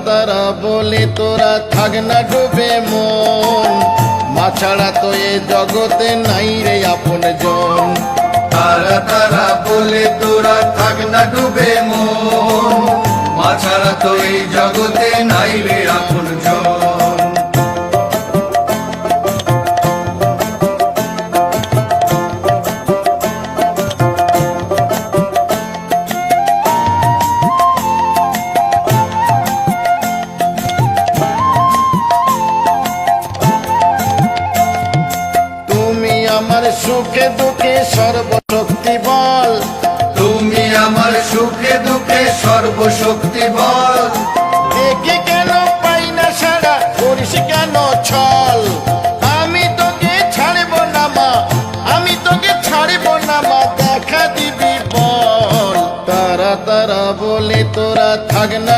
তারা বলে তোরা থাক না ডুবে মন, মা ছাড়া তো এ জগতে নাই রে আপন জন। তারা বলে তোরা থাক না ডুবে মন, মা ছাড়া তো এই জগতে নাই রে আপন জন। আমার সুখে দুঃখে সর্বশক্তি বল, তুমি আমার সুখে দুঃখে সর্বশক্তি বল। দেখে কেন পাই না সারা, করিস কেন ছল, আমি তোকে ছাড়ব না মা, আমি তোকে ছাড়ব না মা, দেখা দিবি বল। তারা বলে তোরা থাক না